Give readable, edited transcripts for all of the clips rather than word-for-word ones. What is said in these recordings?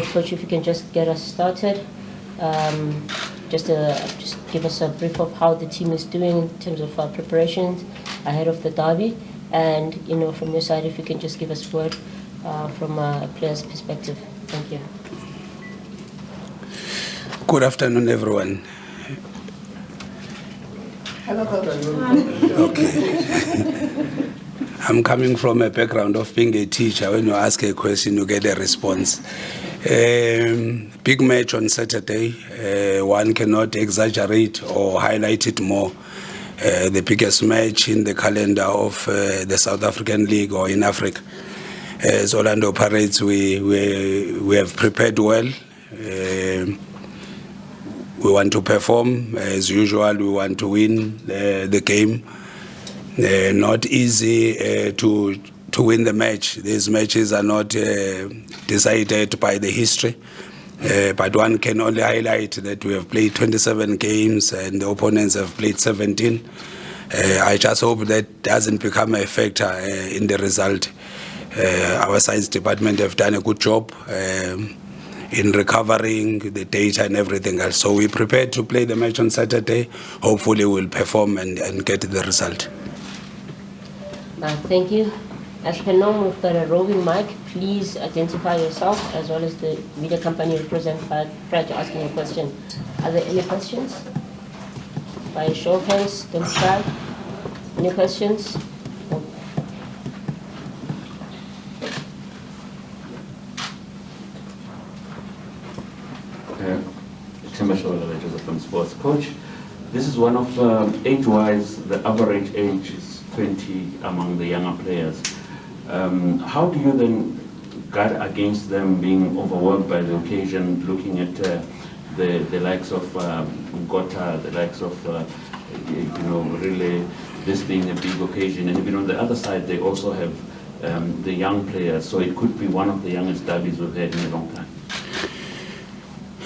Coach, if you can just get us started. Just give us a brief of how the team is doing in terms of preparations ahead of the derby, and from your side, if you can just give us word from a player's perspective. Thank you. Good afternoon, everyone. Hello, Coach. Okay. I'm coming from a background of being a teacher. When you ask a question, you get a response. Big match on Saturday. One cannot exaggerate or highlight it more. The biggest match in the calendar of the South African League or in Africa. As Orlando Pirates, we have prepared well. We want to perform as usual. We want to win the game. Not easy to win the match. These matches are not decided by the history, but one can only highlight that we have played 27 games and the opponents have played 17. I just hope that doesn't become a factor in the result. Our science department have done a good job in recovering the data and everything else. So we're prepared to play the match on Saturday. Hopefully we'll perform and get the result. Thank you. As per normal, we've got a roving mic. Please identify yourself as well as the media company you represent prior to asking a question. Are there any questions? By a show of hands, don't shy. Any questions? From Sports Coach, this is one of age-wise, the average age is 20 among the younger players. How do you then guard against them being overwhelmed by the occasion, looking at the likes of Ngota, the likes of, really this being a big occasion, and even on the other side they also have the young players, so it could be one of the youngest derbies we've had in a long time.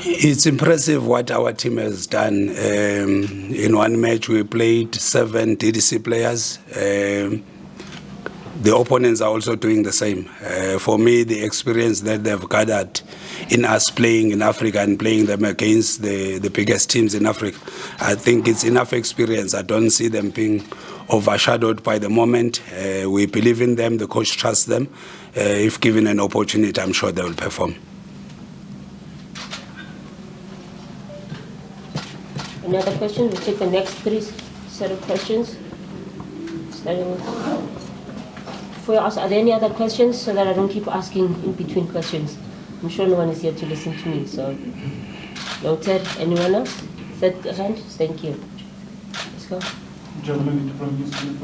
It's impressive what our team has done. In one match, we played 7 DDC players. The opponents are also doing the same. For me, the experience that they've gathered in us playing in Africa and playing them against the biggest teams in Africa, I think it's enough experience. I don't see them being overshadowed by the moment. We believe in them. The coach trusts them. If given an opportunity, I'm sure they will perform. Any other questions? We'll take the next 3 set of questions. Starting with, before you ask, are there any other questions so that I don't keep asking in between questions? I'm sure no one is here to listen to me, so noted. Anyone else? Third hand? Thank you. Let's go. Gentlemen from Houston.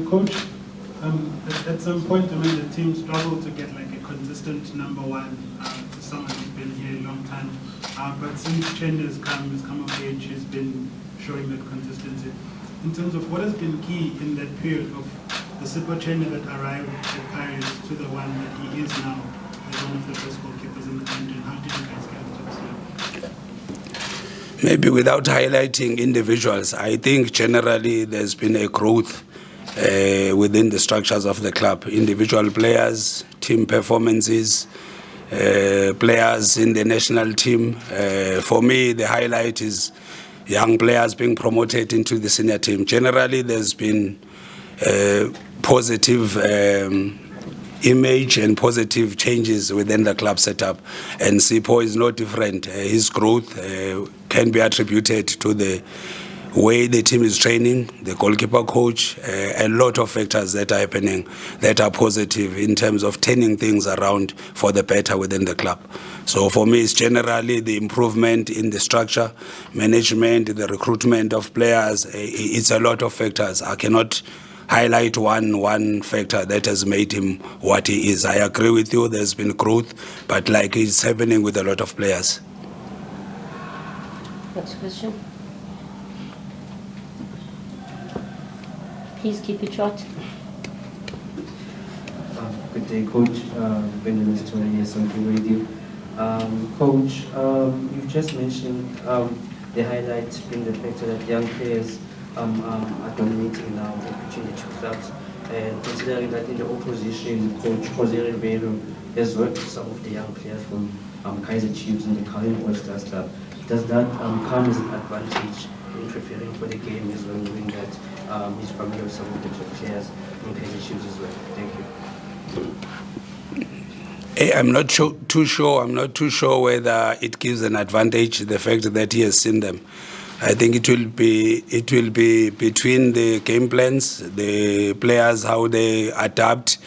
Coach, at some point, the team struggled to get like a consistent number one to someone who's been here a long time. But since Chen has come of age, he's been showing that consistency. In terms of what has been key in that period of the Super Chen that arrived at Paris to the one that he is now as one of the best goalkeepers in the country, how did you guys get to this level? Maybe without highlighting individuals, I think generally there's been a growth within the structures of the club. Individual players, team performances, players in the national team. For me, the highlight is young players being promoted into the senior team. Generally, there's been positive image and positive changes within the club setup. And Sipho is no different. His growth can be attributed to the way the team is training, the goalkeeper coach, a lot of factors that are happening that are positive in terms of turning things around for the better within the club. So for me, it's generally the improvement in the structure, management, the recruitment of players. It's a lot of factors. I cannot highlight one factor that has made him what he is. I agree with you, there's been growth, but like it's happening with a lot of players. Next question. Please keep it short. Good day, Coach. Benjamin Story, something radio. Coach, you've just mentioned the highlight being the fact that young players are dominating now between the two clubs. And considering that in the opposition, Coach Riveiro has worked with some of the young players from Kaizer Chiefs and the current All Stars club. Does that come as an advantage in preparing for the game as well, knowing that he's familiar with some of the top players from Kaizer Chiefs as well? Thank you. I'm not too sure. I'm not too sure whether it gives an advantage, the fact that he has seen them. I think it will be between the game plans, the players, how they adapt,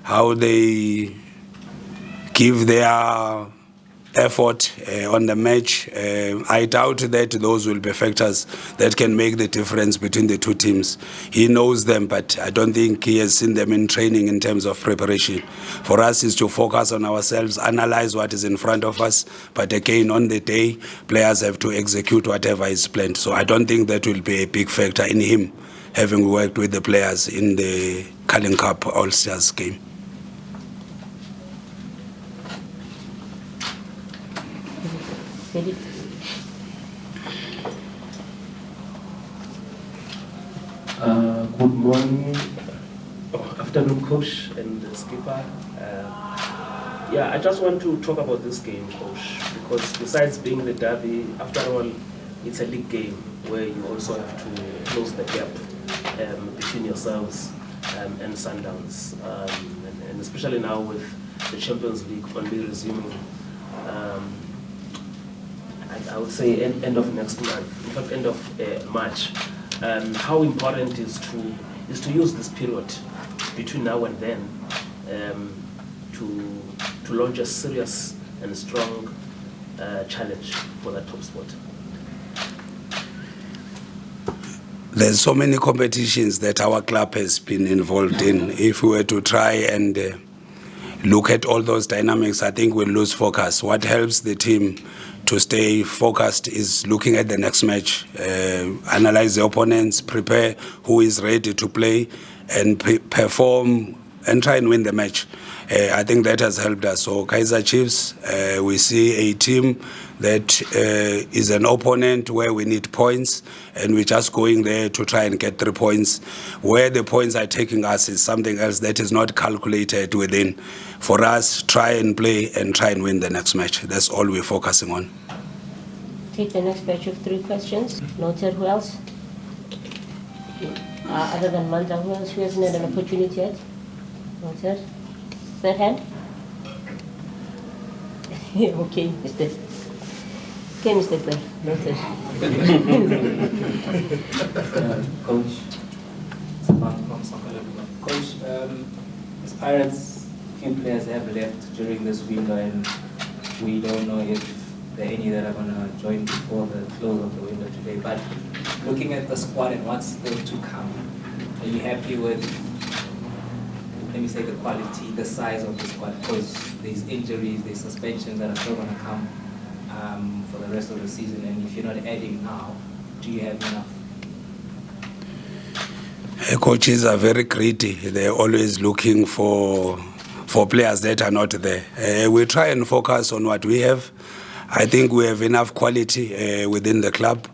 how they give their effort on the match. I doubt that those will be factors that can make the difference between the two teams. He knows them, but I don't think he has seen them in training in terms of preparation. For us is to focus on ourselves, analyze what is in front of us, but again, on the day, players have to execute whatever is planned. So I don't think that will be a big factor in him having worked with the players in the Carling Cup All-Stars game. Ready? Good morning, afternoon, coach and skipper. I just want to talk about this game, coach, because besides being the derby, after all, it's a league game where you also have to close the gap between yourselves and Sundowns, and especially now with the Champions League only resuming. I would say end of next month, in fact end of March. How important is to use this period between now and then to launch a serious and strong challenge for that top spot? There's so many competitions that our club has been involved in. If we were to try and look at all those dynamics, I think we'll lose focus. What helps the team to stay focused is looking at the next match, analyze the opponents, prepare who is ready to play, and perform and try and win the match. I think that has helped us. So Kaizer Chiefs, we see a team that is an opponent where we need points, and we're just going there to try and get 3 points. Where the points are taking us is something else that is not calculated within. For us, try and play and try and win the next match. That's all we're focusing on. Take the next batch of 3 questions. Noted. Who else? Other than Mandla, who else who hasn't had an opportunity yet? Noted. Third hand? Okay, Mr. Okay, Mr. Clay. Noted. Coach, Coach, as Pirates, few players have left during this window, and we don't know if there are any that are going to join before the close of the window today. But looking at the squad and what's still to come, are you happy with, let me say, the quality, the size of the squad? Because there's injuries, there's suspensions that are still going to come for the rest of the season, and if you're not adding now, do you have enough? Coaches are very greedy. They're always looking for players that are not there. We try and focus on what we have. I think we have enough quality within the club.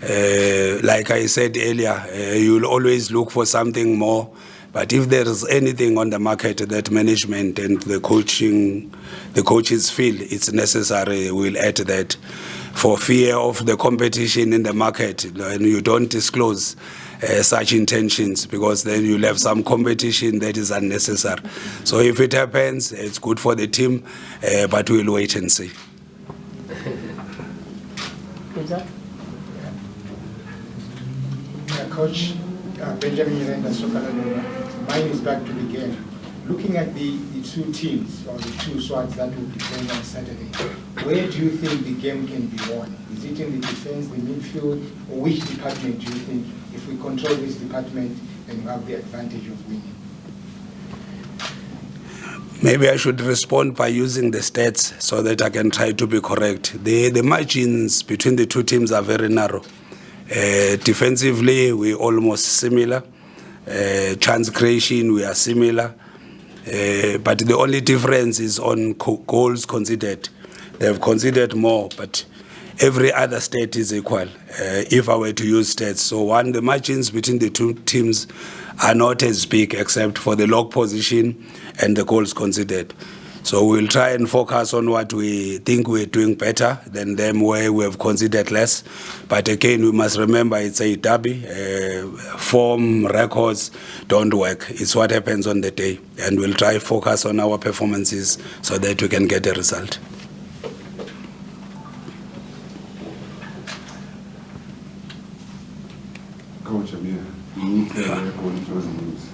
Like I said earlier, you'll always look for something more. But if there is anything on the market that management and the coaches feel it's necessary, we'll add that. For fear of the competition in the market, and you don't disclose such intentions, because then you'll have some competition that is unnecessary. So if it happens, it's good for the team, but we'll wait and see. Coach Benjamin Yirenda Sokalanola, mine is back to the game. Looking at the 2 teams, or the 2 squads that will be playing on Saturday, where do you think the game can be won? Is it in the defense, the midfield, or which department do you think, if we control this department, then we have the advantage of winning? Maybe I should respond by using the stats so that I can try to be correct. The margins between the 2 teams are very narrow. Defensively, we're almost similar. Chance creation, we are similar. But the only difference is on goals conceded. They have conceded more, but every other state is equal, if I were to use stats. So the margins between the 2 teams are not as big, except for the log position and the goals conceded. So we'll try and focus on what we think we're doing better than them where we have conceded less. But again, we must remember it's a derby. Form, records don't work. It's what happens on the day. And we'll try focus on our performances so that we can get a result. Coach Amir, you going closing news.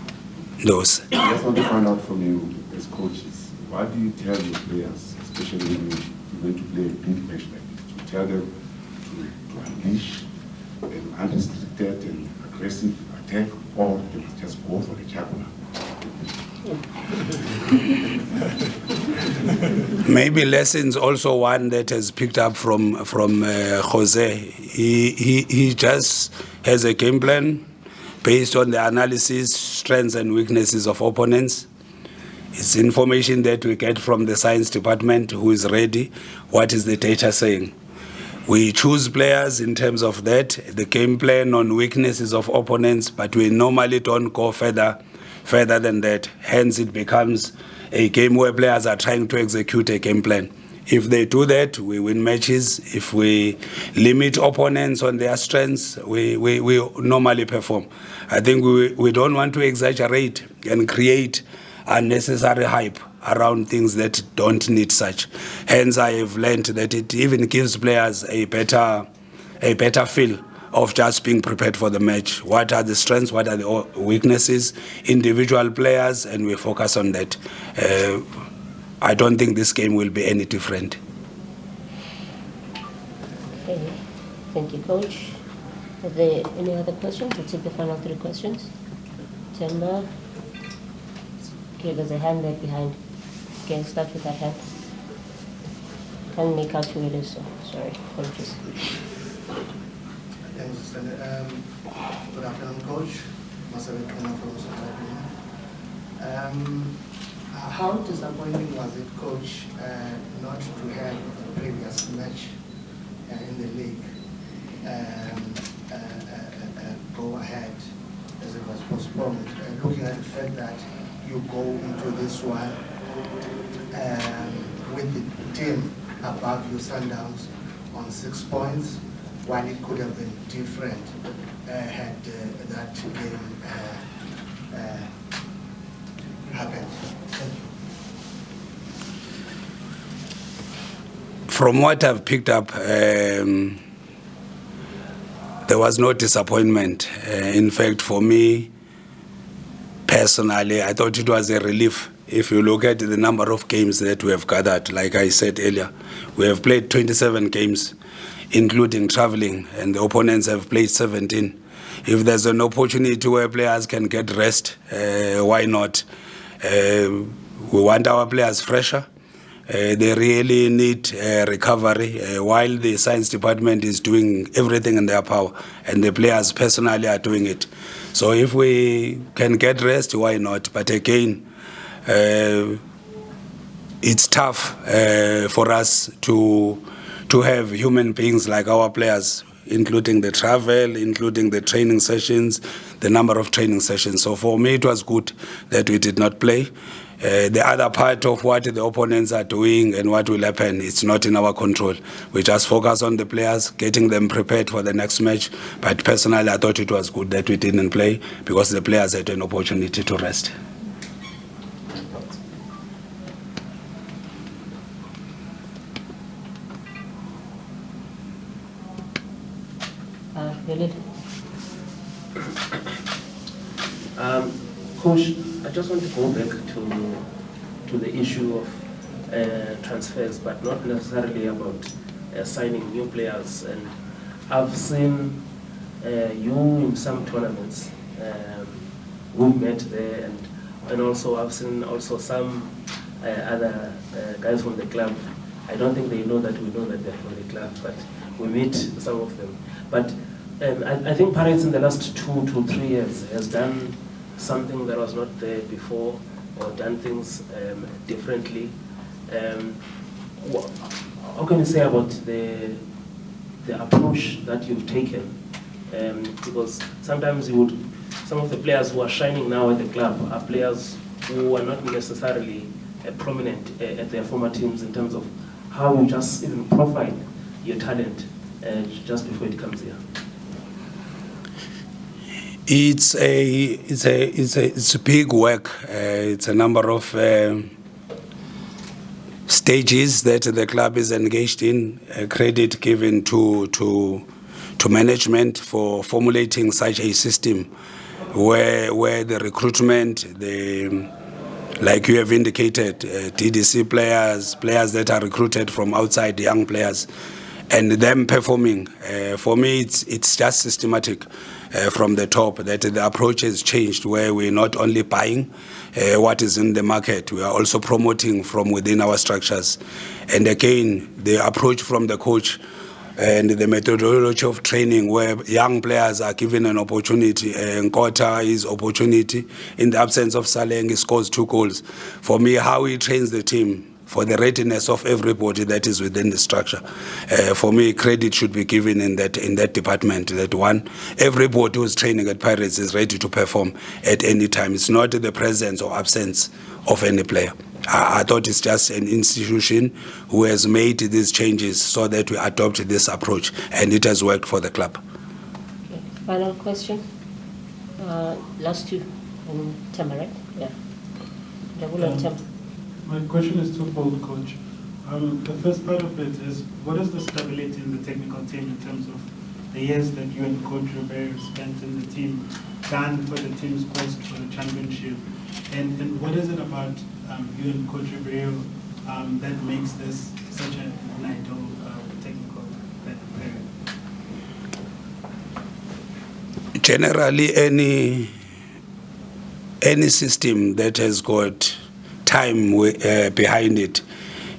Those. I just want to find out from you as coaches, why do you tell your players, especially when you're going to play a big match like this, to tell them to unleash an unrestricted and aggressive attack, or they must just go for the jugular? Maybe lessons also one that has picked up from Jose. He just has a game plan based on the analysis, strengths and weaknesses of opponents. It's information that we get from the science department who is ready. What is the data saying? We choose players in terms of that, the game plan on weaknesses of opponents, but we normally don't go further than that. Hence, it becomes a game where players are trying to execute a game plan. If they do that, we win matches. If we limit opponents on their strengths, we normally perform. I think we don't want to exaggerate and create unnecessary hype around things that don't need such. Hence, I have learned that it even gives players a better feel of just being prepared for the match. What are the strengths? What are the weaknesses? Individual players, and we focus on that. I don't think this game will be any different. Okay. Thank you, Coach. Are there any other questions? We'll take the final 3 questions. Temba. Okay, there's a hand there behind. Okay, start with that hand. Can't make out who it is, so sorry. Apologies. Thanks, Mr. Good afternoon, Coach. How disappointing was it, Coach, not to have a previous match in the league go ahead as it was postponed? Looking at the fact that you go into this one with the team above your Sundowns on 6 points, while it could have been different had that game happened. Thank you. From what I've picked up, there was no disappointment. In fact, for me, personally, I thought it was a relief. If you look at the number of games that we have gathered, like I said earlier, we have played 27 games, including traveling, and the opponents have played 17. If there's an opportunity where players can get rest, why not? We want our players fresher. They really need recovery, while the science department is doing everything in their power, and the players personally are doing it. So if we can get rest, why not? But again, it's tough for us to have human beings like our players, including the travel, including the training sessions, the number of training sessions. So for me, it was good that we did not play. The other part of what the opponents are doing and what will happen, it's not in our control. We just focus on the players, getting them prepared for the next match. But personally, I thought it was good that we didn't play because the players had an opportunity to rest. Coach, I just want to go back to the issue of transfers, but not necessarily about signing new players. And I've seen you in some tournaments. We've met there, and also I've seen also some other guys from the club. I don't think they know that we know that they're from the club, but we meet some of them. But I think Pirates in the last 2 to 3 years has done something that was not there before, or done things differently. How can you say about the approach that you've taken? Because sometimes some of the players who are shining now at the club are players who are not necessarily prominent at their former teams in terms of how you just even profile your talent just before it comes here? It's a big work. It's a number of stages that the club is engaged in. Credit given to management for formulating such a system where the recruitment, like you have indicated, DDC players that are recruited from outside, young players, and them performing. For me, it's just systematic from the top that the approach has changed, where we're not only buying what is in the market, we are also promoting from within our structures. And again, the approach from the coach and the methodology of training, where young players are given an opportunity. Nkota is opportunity. In the absence of Saleng, he scores 2 goals. For me, how he trains the team, for the readiness of everybody that is within the structure. For me, credit should be given in that department. That one, everybody who's training at Pirates is ready to perform at any time. It's not the presence or absence of any player. I thought it's just an institution who has made these changes so that we adopt this approach, and it has worked for the club. Okay. Final question. Last two. Tama, right? Yeah. Double Tama. My question is twofold, Coach. The first part of it is, what is the stability in the technical team in terms of the years that you and Coach Riveiro spent in the team, done for the team's quest for the championship? And what is it about you and Coach Riveiro that makes this such an ideal technical player? Generally, any system that has got time behind it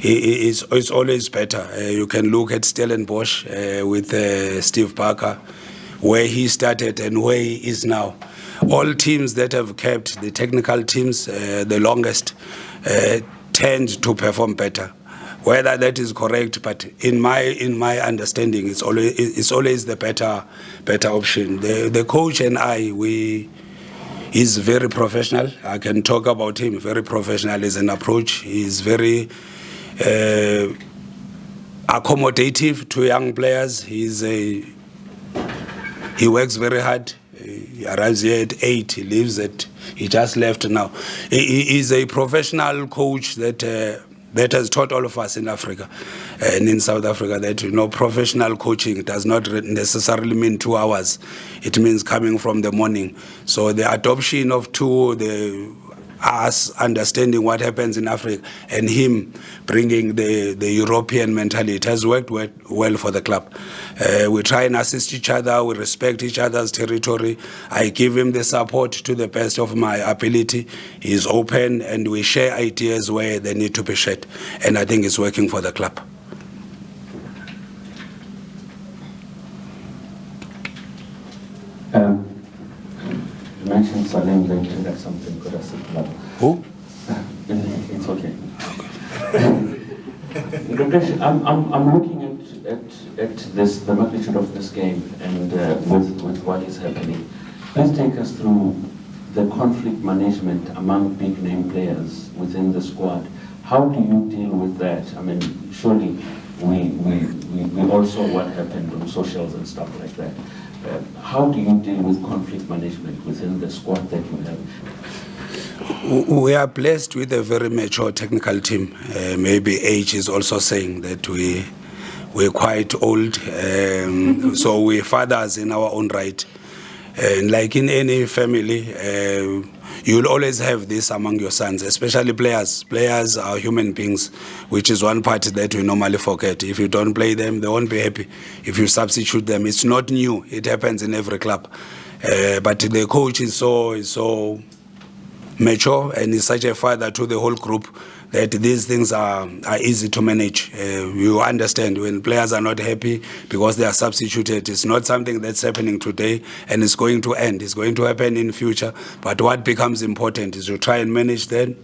is always better. You can look at Stellenbosch with Steve Parker, where he started and where he is now. All teams that have kept the technical teams the longest tend to perform better. Whether that is correct, but in my understanding, it's always the better option. The coach and I, he's very professional. I can talk about him. Very professional is an approach. He's very accommodative to young players. He works very hard. He arrives here at 8. He just left now. He is a professional coach that has taught all of us in Africa and in South Africa that professional coaching does not necessarily mean 2 hours. It means coming from the morning. So the adoption of us understanding what happens in Africa and him bringing the European mentality, it has worked well for the club. We try and assist each other, we respect each other's territory. I give him the support to the best of my ability. He's open and we share ideas where they need to be shared. And I think it's working for the club. You mentioned Salim going to get something good as a club. Who? It's okay. Rupesh, I'm looking at the magnitude of this game and with what is happening. Please take us through the conflict management among big name players within the squad. How do you deal with that? I mean, surely we all saw what happened on socials and stuff like that. How do you deal with conflict management within the squad that you have? We are blessed with a very mature technical team. Maybe age is also saying that we're quite old, so we're fathers in our own right. And like in any family, you'll always have this among your sons, especially players. Players are human beings, which is one part that we normally forget. If you don't play them, they won't be happy. If you substitute them, it's not new. It happens in every club. But the coach is so mature and is such a father to the whole group that these things are easy to manage. You understand when players are not happy because they are substituted. It's not something that's happening today and it's going to end. It's going to happen in future. But what becomes important is you try and manage them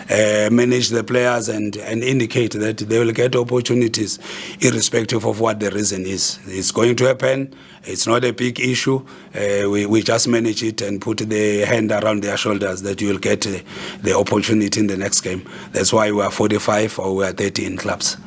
manage the players and indicate that they will get opportunities irrespective of what the reason is. It's going to happen. It's not a big issue. We just manage it and put the hand around their shoulders that you will get the opportunity in the next game. That's why we are 45 or we are 30 in clubs.